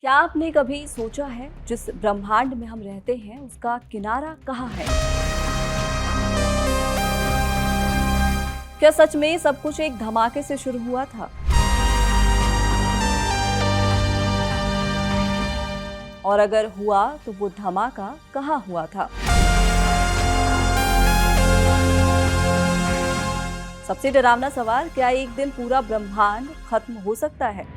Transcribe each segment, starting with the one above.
क्या आपने कभी सोचा है जिस ब्रह्मांड में हम रहते हैं उसका किनारा कहाँ है? क्या सच में सब कुछ एक धमाके से शुरू हुआ था? और अगर हुआ तो वो धमाका कहाँ हुआ था? सबसे डरावना सवाल, क्या एक दिन पूरा ब्रह्मांड खत्म हो सकता है?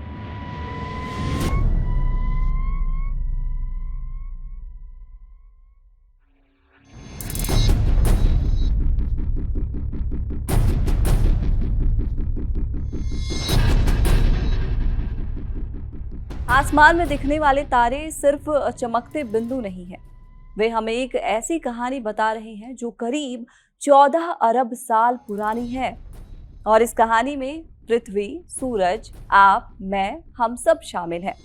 आसमान में दिखने वाले तारे सिर्फ चमकते बिंदु नहीं हैं, वे हमें एक ऐसी कहानी बता रहे हैं जो करीब 14 अरब साल पुरानी है। और इस कहानी में पृथ्वी, सूरज, आप, मैं, हम सब शामिल हैं।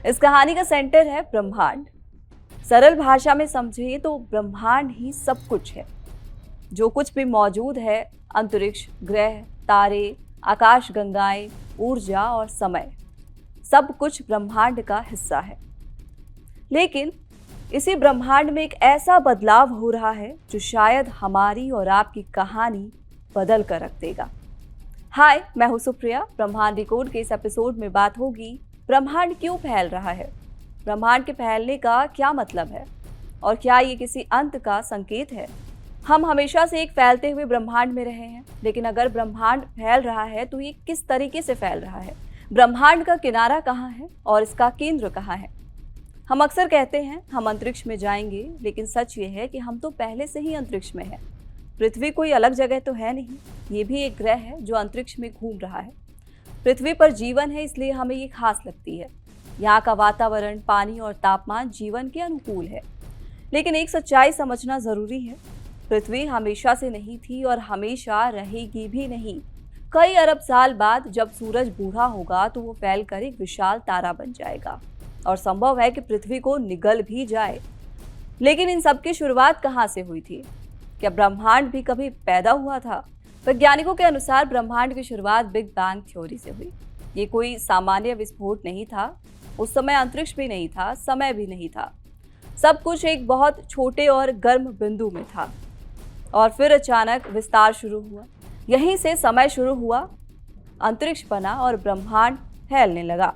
इस कहानी का सेंटर है ब्रह्मांड। सरल भाषा में समझिए तो ब्रह्मांड ही सब कुछ है। जो कुछ भी मौजूद है, अंतरिक्ष, ग्रह, तारे, आकाश गंगाएं, ऊर्जा और समय, सब कुछ ब्रह्मांड का हिस्सा है। लेकिन इसी ब्रह्मांड में एक ऐसा बदलाव हो रहा है जो शायद हमारी और आपकी कहानी बदल कर रख देगा। हाय, मैं हूं सुप्रिया। ब्रह्मांड डिकोड के इस एपिसोड में बात होगी ब्रह्मांड क्यों फैल रहा है, ब्रह्मांड के फैलने का क्या मतलब है और क्या ये किसी अंत का संकेत है। हम हमेशा से एक फैलते हुए ब्रह्मांड में रहे हैं, लेकिन अगर ब्रह्मांड फैल रहा है तो ये किस तरीके से फैल रहा है, ब्रह्मांड का किनारा कहाँ है और इसका केंद्र कहाँ है। हम अक्सर कहते हैं हम अंतरिक्ष में जाएंगे, लेकिन सच ये है कि हम तो पहले से ही अंतरिक्ष में हैं। पृथ्वी कोई अलग जगह तो है नहीं, ये भी एक ग्रह है जो अंतरिक्ष में घूम रहा है। पृथ्वी पर जीवन है, इसलिए हमें ये खास लगती है। यहाँ का वातावरण, पानी और तापमान जीवन के अनुकूल है। लेकिन एक सच्चाई समझना जरूरी है, पृथ्वी हमेशा से नहीं थी और हमेशा रहेगी भी नहीं। कई अरब साल बाद जब सूरज बूढ़ा होगा तो वो फैलकर एक विशाल तारा बन जाएगा और संभव है कि पृथ्वी को निगल भी जाए। लेकिन इन सब की शुरुआत कहाँ से हुई थी? क्या ब्रह्मांड भी कभी पैदा हुआ था? वैज्ञानिकों के अनुसार ब्रह्मांड की शुरुआत बिग बैंग थ्योरी से हुई। ये कोई सामान्य विस्फोट नहीं था। उस समय अंतरिक्ष भी नहीं था, समय भी नहीं था। सब कुछ एक बहुत छोटे और गर्म बिंदु में था और फिर अचानक विस्तार शुरू हुआ। यहीं से समय शुरू हुआ, अंतरिक्ष बना और ब्रह्मांड फैलने लगा।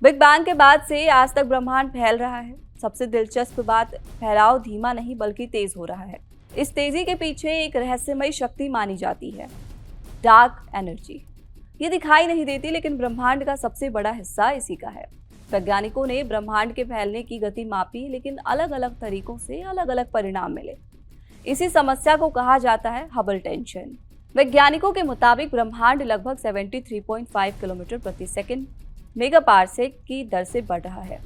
बिग बैंग के बाद से आज तक ब्रह्मांड फैल रहा है। सबसे दिलचस्प बात, फैलाव धीमा नहीं बल्कि तेज हो रहा है। इस तेजी के पीछे एक रहस्यमयी शक्ति मानी जाती है, डार्क एनर्जी। ये दिखाई नहीं देती, लेकिन ब्रह्मांड का सबसे बड़ा हिस्सा इसी का है। वैज्ञानिकों ने ब्रह्मांड के फैलने की गति मापी, लेकिन अलग अलग तरीकों से अलग अलग परिणाम मिले। इसी समस्या को कहा जाता है हबल टेंशन। वैज्ञानिकों के मुताबिक ब्रह्मांड लगभग 73.5 किलोमीटर प्रति सेकंड मेगापार्सेक की दर से बढ़ रहा है।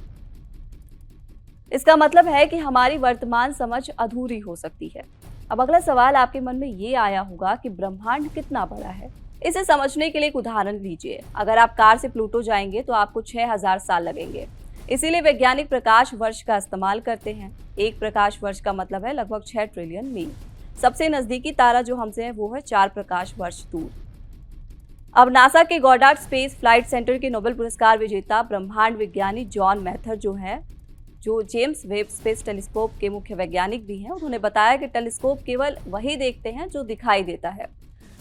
इसका मतलब है कि हमारी वर्तमान समझ अधूरी हो सकती है। अब अगला सवाल आपके मन में ये आया होगा कि ब्रह्मांड कितना बड़ा है। इसे समझने के लिए एक उदाहरण लीजिए। अगर आप कार से प्लूटो जाएंगे तो आपको 6000 साल लगेंगे। इसीलिए वैज्ञानिक प्रकाश वर्ष का इस्तेमाल करते हैं। एक प्रकाश वर्ष का मतलब है लगभग 6 ट्रिलियन मील। सबसे नजदीकी तारा जो हमसे है वो है 4 प्रकाश वर्ष दूर। अब नासा के गॉडार्ड स्पेस फ्लाइट सेंटर के नोबेल पुरस्कार विजेता ब्रह्मांड विज्ञानी जॉन मैथर जो जेम्स वेब स्पेस टेलीस्कोप के मुख्य वैज्ञानिक भी हैं, उन्होंने बताया कि टेलीस्कोप केवल वही देखते हैं जो दिखाई देता है।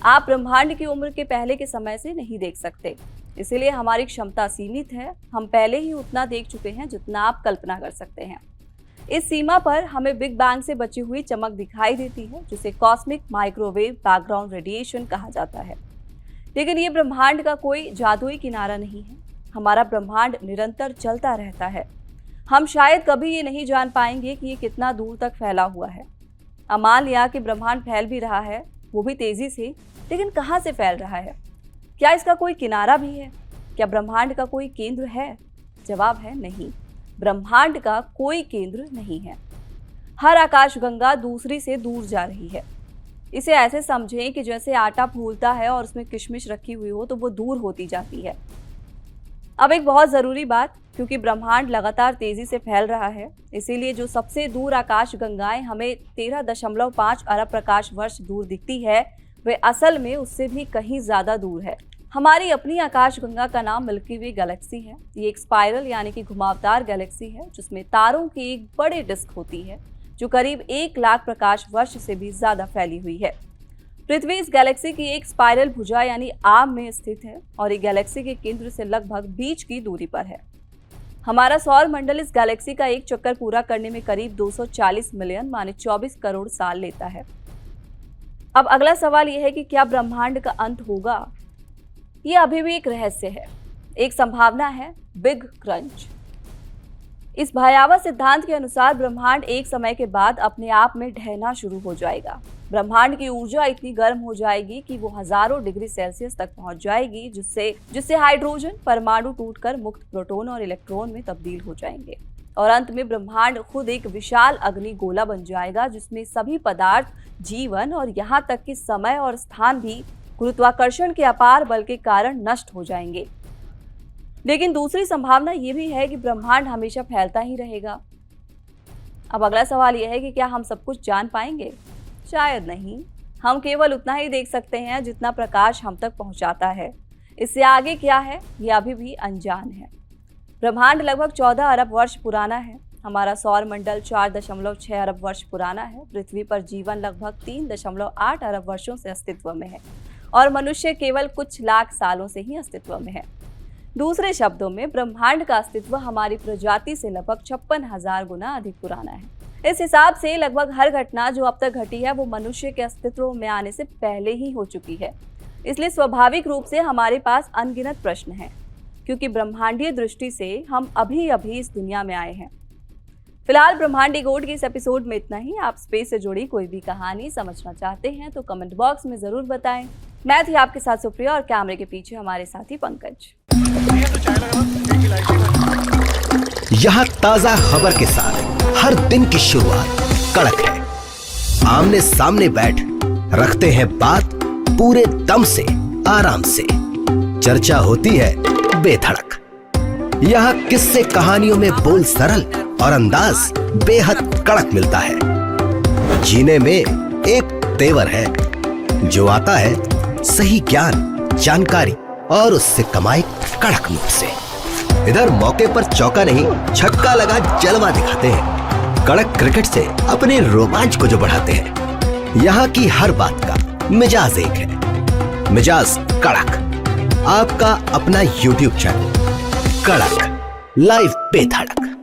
आप ब्रह्मांड की उम्र के पहले के समय से नहीं देख सकते, इसीलिए हमारी क्षमता सीमित है। हम पहले ही उतना देख चुके हैं जितना आप कल्पना कर सकते हैं। इस सीमा पर हमें बिग बैंग से बची हुई चमक दिखाई देती है, जिसे कॉस्मिक माइक्रोवेव बैकग्राउंड रेडिएशन कहा जाता है। लेकिन ये ब्रह्मांड का कोई जादुई किनारा नहीं है। हमारा ब्रह्मांड निरंतर चलता रहता है। हम शायद कभी ये नहीं जान पाएंगे कि ये कितना दूर तक फैला हुआ है। अब मान लिया कि ब्रह्मांड फैल भी रहा है, वो भी तेजी से, लेकिन कहाँ से फैल रहा है? क्या इसका कोई किनारा भी है? क्या ब्रह्मांड का कोई केंद्र है? जवाब है नहीं, ब्रह्मांड का कोई केंद्र नहीं है। हर आकाशगंगा दूसरी से दूर जा रही है। इसे ऐसे समझें कि जैसे आटा फूलता है और उसमें किशमिश रखी हुई हो तो वो दूर होती जाती है। अब एक बहुत ज़रूरी बात, क्योंकि ब्रह्मांड लगातार तेजी से फैल रहा है, इसीलिए जो सबसे दूर आकाशगंगाएं हमें 13.5 अरब प्रकाश वर्ष दूर दिखती है, वे असल में उससे भी कहीं ज़्यादा दूर है। हमारी अपनी आकाशगंगा का नाम मिल्की वे गैलेक्सी है। ये एक स्पाइरल यानी कि घुमावदार गैलेक्सी है जिसमें तारों की एक बड़ी डिस्क होती है जो करीब 1 लाख प्रकाश वर्ष से भी ज्यादा फैली हुई है। पृथ्वी इस गैलेक्सी की एक स्पाइरल भुजा यानी आर्म में स्थित है और ये गैलेक्सी के केंद्र से लगभग बीच की दूरी पर है। हमारा सौर मंडल इस गैलेक्सी का एक चक्कर पूरा करने में करीब 240 मिलियन माने 24 करोड़ साल लेता है। अब अगला सवाल यह है कि क्या ब्रह्मांड का अंत होगा? ये अभी भी एक रहस्य है। एक संभावना है बिग क्रंच। इस भयावह सिद्धांत के अनुसार ब्रह्मांड एक समय के बाद अपने आप में ढहना शुरू हो जाएगा। ब्रह्मांड की ऊर्जा इतनी गर्म हो जाएगी कि वो हजारों डिग्री सेल्सियस तक पहुंच जाएगी, जिससे हाइड्रोजन परमाणु टूटकर मुक्त प्रोटॉन और इलेक्ट्रॉन में तब्दील हो जाएंगे और अंत में ब्रह्मांड खुद एक विशाल अग्नि गोला बन जाएगा जिसमें सभी पदार्थ, जीवन और यहाँ तक कि समय और स्थान भी गुरुत्वाकर्षण के अपार बल के कारण नष्ट हो जाएंगे। लेकिन दूसरी संभावना ये भी है कि ब्रह्मांड हमेशा फैलता ही रहेगा। अब अगला सवाल यह है कि क्या हम सब कुछ जान पाएंगे? शायद नहीं। हम केवल उतना ही देख सकते हैं जितना प्रकाश हम तक पहुंचाता है। इससे आगे क्या है ये अभी भी अनजान है। ब्रह्मांड लगभग 14 अरब वर्ष पुराना है। हमारा सौर मंडल 4.6 अरब वर्ष पुराना है। पृथ्वी पर जीवन लगभग 3.8 अरब वर्षों से अस्तित्व में है और मनुष्य केवल कुछ लाख सालों से ही अस्तित्व में है। दूसरे शब्दों में ब्रह्मांड का अस्तित्व हमारी प्रजाति से लगभग 56,000 गुना अधिक पुराना है। इस हिसाब से लगभग हर घटना जो अब तक घटी है वो मनुष्य के अस्तित्व में आने से पहले ही हो चुकी है। इसलिए स्वाभाविक रूप से हमारे पास अनगिनत प्रश्न हैं, क्योंकि ब्रह्मांडीय दृष्टि से हम अभी अभी इस दुनिया में आए हैं। फिलहाल ब्रह्मांडी गोड के इस एपिसोड में इतना ही। आप स्पेस से जुड़ी कोई भी कहानी समझना चाहते हैं तो कमेंट बॉक्स में जरूर बताएं। मैं थी आपके साथ सुप्रिया और कैमरे के पीछे हमारे साथी पंकज। यहाँ ताजा खबर के साथ हर दिन की शुरुआत कड़क है। आमने सामने बैठ रखते हैं बात पूरे दम से, आराम से। चर्चा होती है बेधड़क। यहाँ किस्से कहानियों में बोल सरल और अंदाज बेहद कड़क मिलता है। जीने में एक तेवर है जो आता है सही ज्ञान, जानकारी और उससे कमाई कड़क नोट से। इधर मौके पर चौका नहीं छक्का लगा जलवा दिखाते हैं। कड़क क्रिकेट से अपने रोमांच को जो बढ़ाते हैं। यहाँ की हर बात का मिजाज एक है, मिजाज कड़क। आपका अपना YouTube चैनल कड़क लाइव पे धड़क।